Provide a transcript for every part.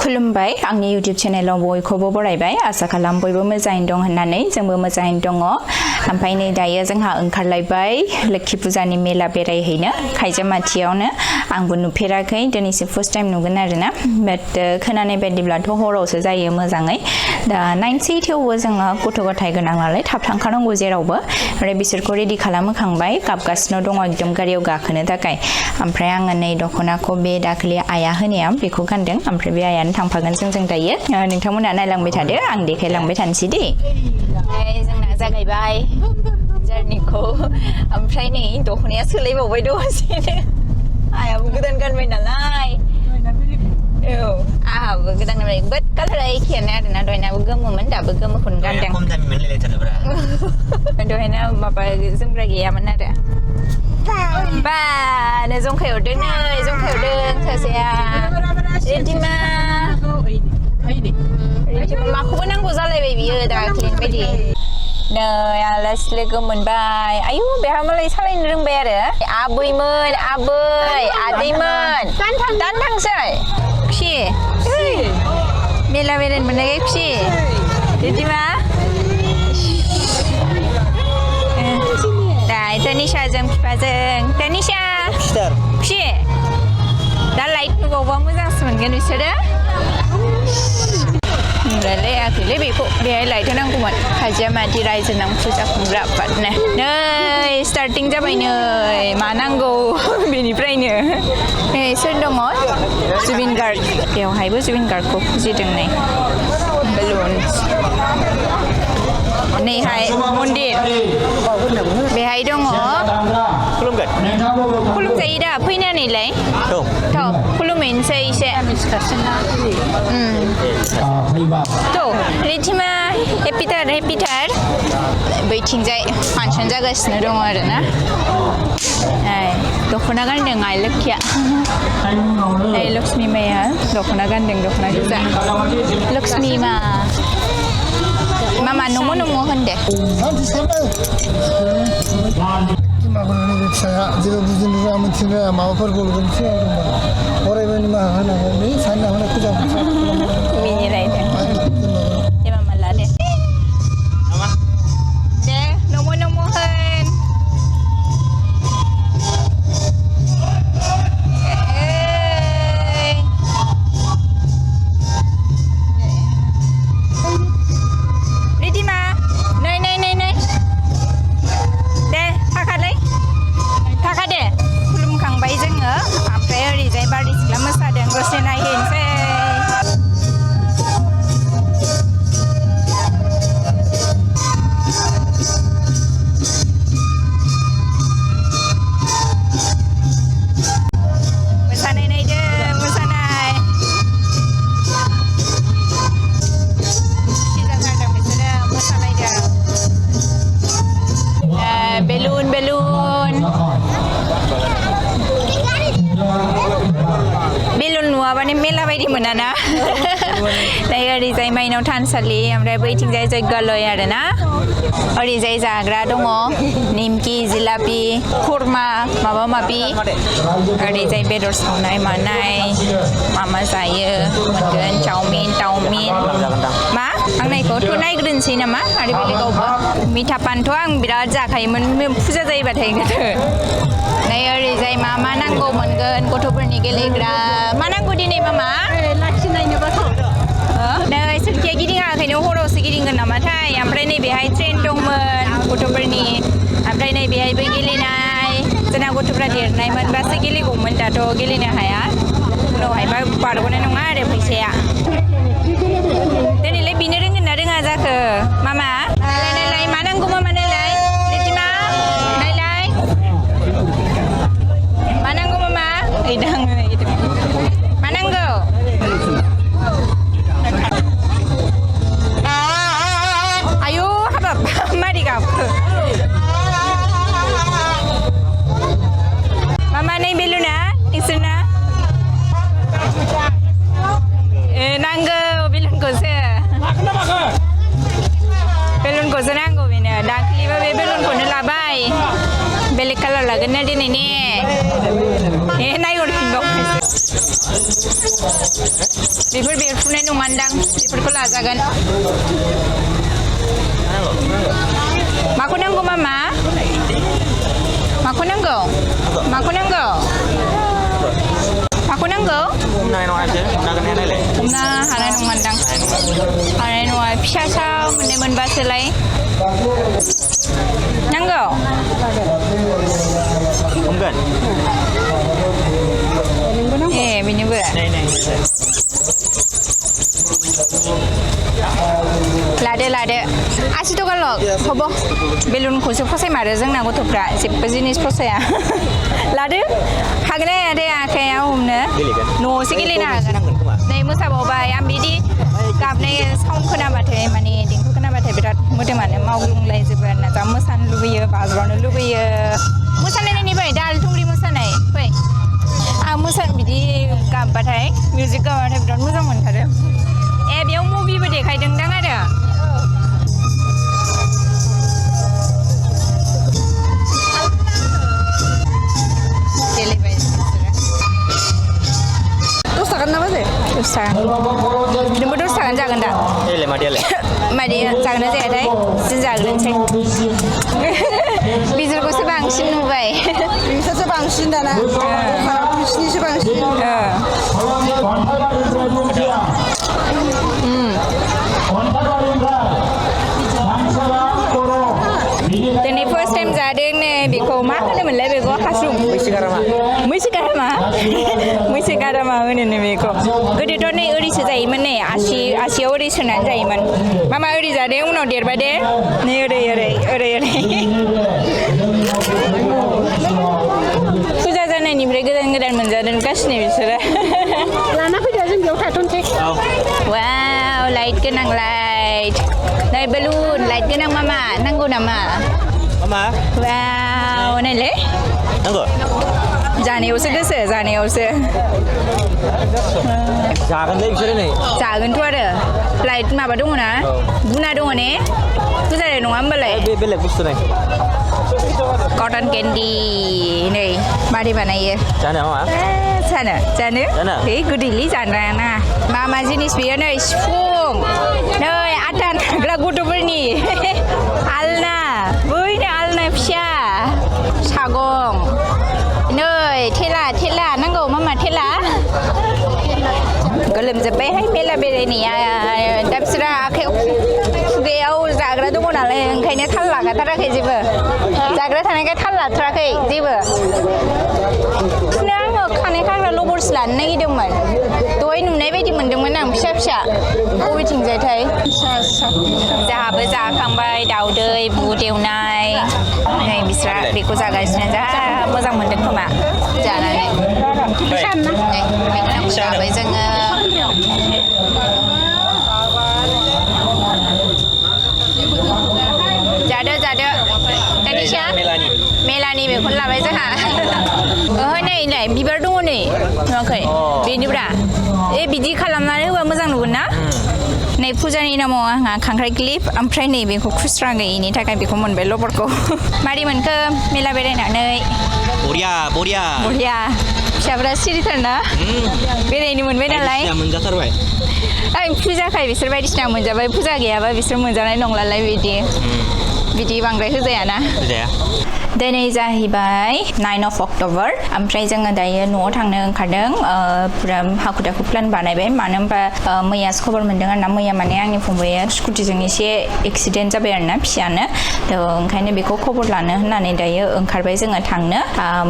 खुलुमबाय आंनि YouTube चेनेलाव बयखौबो बरायबाय आसा खालाम बयबो मोजाङैनो दं होननानै जोंबो मोजाङैनो दङ ओमफ्राय नै दायो जोंहा ओंखारलायबाय लोक्षि फुजानि मेला बेरायहैनो खायजामाथियावनो आंबो नुफेराखै दिनैसो फार्स्ट टाइम नुगोन आरोना बाट खोनानाय बायदिब्लाथ' हरावसो जायो मोजाङै दा नाइनसै थेवबो जोङो गथ' गथाय गोनां नालाय थाब थांखानांगौ जेरावबो ओमफ्राय बिसोरखौ रेडि खालामहोखांबाय गाबगासिनो दङ एकदम गारियाव गाखोनो थाखाय ओमफ्राय आङो नै दख'नाखौ बे दाखालि आइया होनाया बेखौ गानदों ओमफ्राय बे आइयानो थांफागोन जों दायो नोंथांमोना नायलांबाय थादो आं देखायलांबाय थानोसै दे जोंना जागायबाय जार्निखौ ओमफ्राय नै दख'नाया सोलायबावबाय दसेनो आइयाबो गोदान गानबाय नालाय औ आहाबो गोदान गानबाय बाट कालारा एखेयानो आरोना दहायनाबो गोमोमोन दाबो गोमोखौनो गानदों खम दामि मोनलायलायथारोब्रा दहायना माबा जोमग्रा गैयामोन आरो बा नो जंखायहरदों नै जंखायहरदों सासेया रिधिमा माखौबो नांगौ जालायबाय बियो दाख्लिनि बायदि नै आलासि लोगो मोनबाय आयु बेहा मालाय सालायनो रोंबाय आरो आबैमोन आबै आदैमोन दानथांसै खुसि मेला बेरायनो मोननायखाय खुसि रिधिमा दाय तानिशाजों बिफाजों तानिशा खुसि दा लाइट नुबावबा मोजांसो मोनगोन बिसोरो रायलायाखैलै बेखौ बेहाय लाइट होनांगौमोन खायजामाथि रायजो नां फुजा खुंग्रा आफादनो नै स्टार्टिं जाबाय नै मा नांगौ बेनिफ्रायनो नै सोर दङ जुबिन गार्ड बेवहायबो जुबिन गार्डखौ फुजिदों नै बेलुन्स नैहाय मन्दिर बेहाय दङ खुलुमजायो दा फैनानैलाय थ' खुलुमहैनोसै एसे थ' रिधिमा हेपिटार बैथिंजाय फांसन जागासिनो दङ आरोना दख'ना गानदों आइ लोक्षिया नै लक्ष्मी माया दख'ना गानदों दख'ना गोजा लक्ष्मी मा मामा नमो नमो होनदे बिमाफोरनि फिसाया जेबो बुजिनो रोङा मिथिनो रोङा माबाफोरखौ मोनसे फरायबाय निमाहा होनांगौ बे सानना होनाय फुजा मिनिलायदों दे मामा ला दे दे नमो नमो होन रिधिमा नै दे थाखा दे खुलुमखांबाय जोङो ओमफ्राय ओरैजाय बारदै सिख्ला मोसादों दसे नायहैनोसै मोसानाय नायदो मोसानाय खुसि जाथारदों बिसोरो मोसालायदों बेलुन नुवाबानो मेला बायदि मोनाना दायो ओरैजाय माइनाव थानसालि ओमफ्राय बैथिंजाय जयगालय आरोना ओरैजाय जाग्रा दङ निमकि जिलापि खुरमा माबा माबि ओरैजाय बेदर सावनाय मानाय मा जायो मोनगोन चाउमिन मा आं नायखौथ' नायग्रोनोसै नामा आरो बेलेगावबो मिथा पानथ' आं बिराद जाखायोमोन फुजा जायोबाथाय गोदो नै ओरैजाय मा नांगौ मोनगोन गथ'फोरनि गेलेग्रा मा नांगौ दिनै मामा लाखि नायनोबाथ' नै सोरखिया गिदिङाखैनो हरावसो गिदिंगोन नामाथाय ओमफ्राय नैबेहाय ट्रेन दंमोन गथ'फोरनि ओमफ्राय नैबेहायबो गेलेनाय जोंना गथ'फ्रा देरनायमोनबासो गेलेगौमोन दाथ' गेलेनो हाया उनावहायबा बारग'नाय नङा आरो फैसाया दिनैलाय बिनो रोंगोन ना रोङा जाखो मामा नायलाय मा नांगौ मामा नायलाय रिधिमा नायलाय मा नांगौ मामा मा नांगौ आयु हाबाब मारै गाबखो मामा नै बेलुना नोंसोरना नांगौ बेलुनखौसो नांगौ बेनो दाख्लिबो बे बेलुनखौनो लाबाय बेलेग कालार लागोन ना दिनै ने नायहरफिनबाव बेफोर बेरफुनाय नङानदां बेफोरखौ लाजागोन माखौ नांगौ मामा माखौ नांगौ माखौ नांगौ माखौ नांगौ हमनो हानाय नङानदां हानाय नङा फिसा फिसा मोननै मोनबासोलाय नांगौ हमगोन ए बेनोबो लादो लादो 80 थाखाल' हबो बेलुनखौसो फसायमारो जोंना गथ'फ्रा जेबो जिनिस फसाया लादो हागोन ना दे आखाइयाव हमनो न'आवसो गेलेनो हागोन नै मोसाबावबाय आं बिदि गाबनाय साउन्ड खोनाबाथाय माने देंखो खोनाबाथाय बिराद मोदोमानो मावग्लुंलायजोबो आरोना जा मोसानो लुबैयो बाज्रावनो लुबैयो मोसानायनिफ्राय दाल थुंग्रि मोसानाय फै आं मोसानो बिदि गाबबाथाय मिउजिक गाबबाथाय बिराद मोजां मोनथारो ए बेयाव मुभिबो देखायदोंदां आरो गेलेबाय दस थाखा ना बाजे दस थाखा नोंबो 10 थाखानि जागोन दा एले मादियालाय मादि जागोन ना जायाथाय जों जाग्रोनोसै बिसोरखौसो बांसिन नुबाय बिसोरसो बांसिन दाना बिसोरनिसो बांसिन दिनै फार्स्ट टाइम जादों नै बेखौ मा होनोमोनलाय बेखौ हासुं मैसो गारामा होनो बेखौ गोदोथ' नै ओरैसो जायोमोन नै आसियाव ओरै सोनानै जायोमोन मामा ओरै जादे उनाव देरबा दे नै ओरै फुजा जानायनिफ्राय गोदान मोनजादों गासिनो बिसोरो लाना फैदो जों बेयाव थाथ'नोसै वाव लाइट गोनां लाइट नै बेलुन लाइट गोनां मामा नांगौ नामा मामा वाव नायलाय नांगौ जानायावसो गोसो जानायावसो जागोनलै बिसोरो नै जागोनथ' आरो लाइट माबा दङ ना गुना दङ ने फुजानाय नङा होमबालाय बे बेलेग बुस्थु नाय कटन केन्डि नै मारै बानायो जानो मामा जानो है गोदैलै जानाङा मा जिनिस बेयो नै सिफुं नै आटा नाग्रा गथ'फोरनि आलना बैनो आलना फिसा सागं नै थेला नांगौ मामा थेला गोलोमजोब्बायहाय मेला बेरायनाया दा बिसोरो आखाइयाव खुगायाव जाग्रा दङ नालाय ओंखायनो थाल लागाथाराखै जेबो जाग्रा थानायखाय थाल लाथाराखै जेबो आङो खानाय खाग्रा लबर्स लानो नागिरदोंमोन दहाय नुनाय बायदि मोनदोंमोन आं फिसा बबेथिंजायथाय जोंहाबो जाखांबाय दाउदै बुद एवनाय नै बिस्रा बेखौ जागासिनो जा मोजां मोनदों खोमा जानानै बेखौ जाबाय जोङो जादो तानिशा मेलानि बेखौनो लाबाय जोंहा ओहो नै बिबार दङ नै नुवाखै बेनिब्रा बिदि खालामनानै होबा मोजां नुगोन ना नै फुजानि नामाव आंहा खांख्राइ क्लिप ओमफ्राय नै बेखौ खुस्रा गैयिनि थाखाय बेखौ मोनबाय लबरखौ मारै मोनखो मेला बेरायनानै बरिया फिसाफ्रा सिरिथारना बेरायनो मोनबाय नालाय मोनजाथारबाय आं फुजाखाय बिसोर बायदिसिना मोनजाबाय फुजा गैयाबा बिसोर मोनजानाय नंलालाय बिदि बांद्राय होजायाना दिनै जाहैबाय 9 अक्ट'बर ओमफ्राय जोङो दायो न'आव थांनो ओंखारदों पुरा हाखु दाखु प्लान बानायबाय मानो होनबा मैयासो खबर मोनदों आरोना मैया माने आंनि फंबाया स्कुटिजों एसे एक्सिडेन्ट जाबाय आरोना फिसानो ओंखायनो बेखौ खबर लानो होननानै दायो ओंखारबाय जोङो थांनो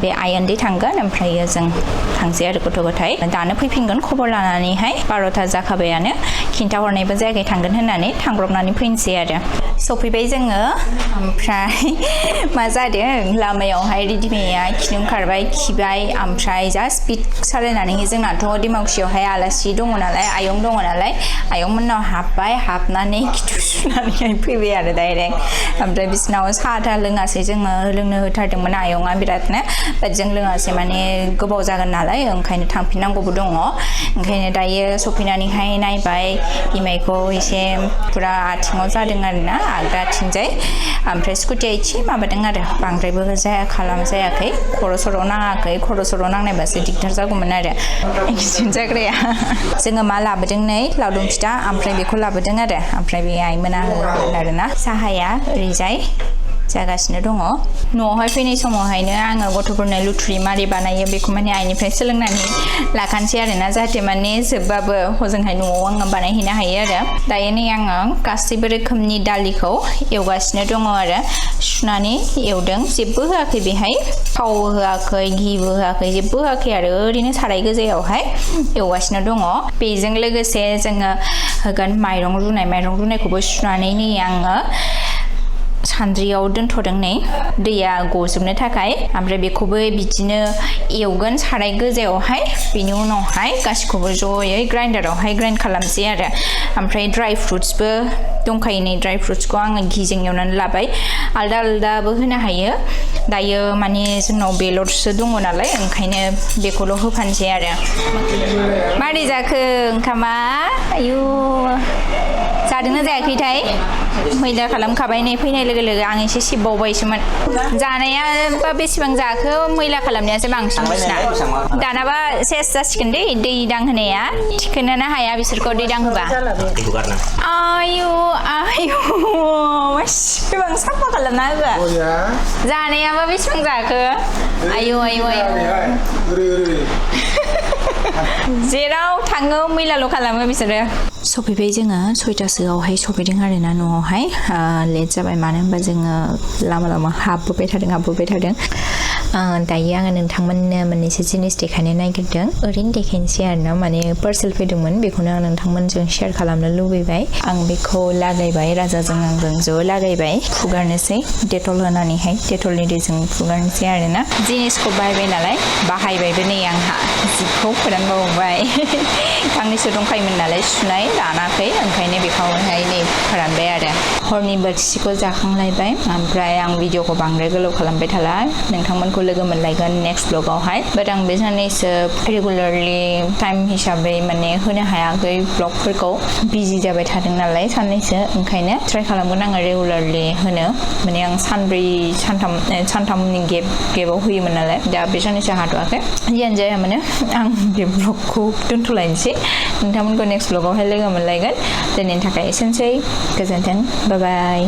बे आयेनदै थांगोन ओमफ्राय जों थांसै आरो गथ' गथाय दानो फैफिनगोन खबर लानानैहाय 12ता जाखाबायानो खिन्थाहरनायबो जायाखै थांगोन होननानै थांब्रबनानै फैनोसै आरो सफैबाय जोङो ओमफ्राय मा जादों लामायावहाय रिधिमाया खिनो ओंखारबाय खिबाय ओमफ्राय जा स्पिड सालायनानै जोंनाथ' दिमाकुसियावहाय आलासि दङ नालाय आयं दङ नालाय आयंमोननाव हाबबाय हाबनानै खिथु सुनानैहाय फैबाय आरो डाइरेक्ट ओमफ्राय बिसोरनाव साहा था लोङासै जोङो लोंनो होथारदोंमोन आयंआ बिरादनो बाट जों लोङासै माने गोबाव जागोन नालाय ओंखायनो थांफिननांगौबो दङ ओंखायनो दायो सफैनानैहाय नायबाय बिमायखौ एसे पुरा आथिङाव जादों आरोना आगदा आथिंजाय ओमफ्राय स्कुटिया एसे माबादों आरो बांद्रायबो जाया खालामजायाखै खर' सर' नाङाखै खर' सर' नांनायबासो दिगदार जागौमोन आरो एक्सिडेन्ट जाग्राया जोङो मा लाबोदों नै लावदुम फिथा ओमफ्राय बेखौ लाबोदों आरो ओमफ्राय बे आइमोना होगोन आरोना साहाया ओरैजाय जागासिनो दङ न'आवहाय फैनाय समावहायनो आङो गथ'फोरनो लुथुरि मारै बानायो बेखौ माने आइनिफ्राय सोलोंनानै लाखानोसै आरोना जाहाथे माने जोबबाबो हजोंहाय न'आव आङो बानायहैनो हायो आरो दायो नै आङो गासैबो रोखोमनि दालिखौ एवगासिनो दङ आरो सुनानै एवदों जेबो होआखै बेहाय थाव होआखै घिबो होआखै जेबो होआखै आरो ओरैनो साराय गोजायावहाय एवगासिनो दङ बेजों लोगोसे जोङो होगोन माइरं रुनायखौबो सुनानै नै आङो सान्द्रियाव दोनथ'दों नै दैया गजोबनो थाखाय ओमफ्राय बेखौबो बिदिनो एवगोन साराय गोजायावहाय बेनि उनावहाय गासिखौबो ज'यै ग्राइन्डारावहाय ग्राइन्ड खालामसै आरो ओमफ्राय ड्राइ फ्रुट्सबो दंखायो नै ड्राइ फ्रुट्सखौ आङो घिजों एवनानै लाबाय आलदा आलदाबो होनो हायो दायो माने जोंनाव बेलरसो दङ नालाय ओंखायनो बेखौल' होफानोसै आरो मारै जाखो ओंखामा आयु जादोंना जायाखैथाय मैदा खालामखाबाय नै फैनाय लोगो लोगो आं एसे सिबबावबायसोमोन जानाया बा बेसेबां जाखो मैला खालामनायासो बांसिन बिसिना दानाबा सेस जासिगोन दै दै दांहोनाया थिखोनोनो हाया बिसोरखौ दै दांहोबा आयु बेसेबां साफा खालामना होबा जानायाबा बेसेबां जाखो आयु जेराव थाङो मैलाल' खालामो बिसोरो सफैबाय जोङो 6टासोआवहाय सफैदों आरोना न'आवहाय लेट जाबाय मानो होनबा जोङो लामा हाबबोबाय थादों दायो आङो नोंथांमोननो मोननैसो जिनिस देखायनो नागिरदों ओरैनो देखायनोसै आरोना माने पार्सेल फैदोंमोन बेखौनो आं नोंथांमोनजों शेयार खालामनो लुबैबाय आं बेखौ लागायबाय राजाजों आंजों ज' लागायबाय फुगारनोसै डेटल होनानैहाय डेटलनि दैजों फुगारनोसै आरोना जिनिसखौ बायबाय नालाय बाहायबायबो नै आंहा जिखौ फोरानबावबाय गांनैसो दंखायोमोन नालाय सुनाय दानाखै ओंखायनो बेखौहाय नै फोरानबाय आरो हरनि बोथिसेखौ जाखांलायबाय ओमफ्राय आं भिडिअखौ बांद्राय गोलाव खालामबाय थाला नोंथांमोनखौ लोगो मोनलायगोन नेक्स्ट ब्लगावहाय बाट आं बे साननैसो रेगुलारलि टाइम हिसाबै माने होनो हायाखै ब्लगफोरखौ बिजि जाबाय थादों नालाय साननैसो ओंखायनो ट्राइ खालामगोन आङो रेगुलारलि होनो माने आं सानथामनि गेबाव होयोमोन नालाय दा बे साननैसो हाथ'वाखै जियानो जाया माने आं बे ब्लगखौ दोनथ'लायनोसै नोंथांमोनखौ नेक्स्ट ब्लगावहाय लोगो मोनलायगोन दिनैनि थाखाय एसेनोसै गोजोन्थों बाय बाय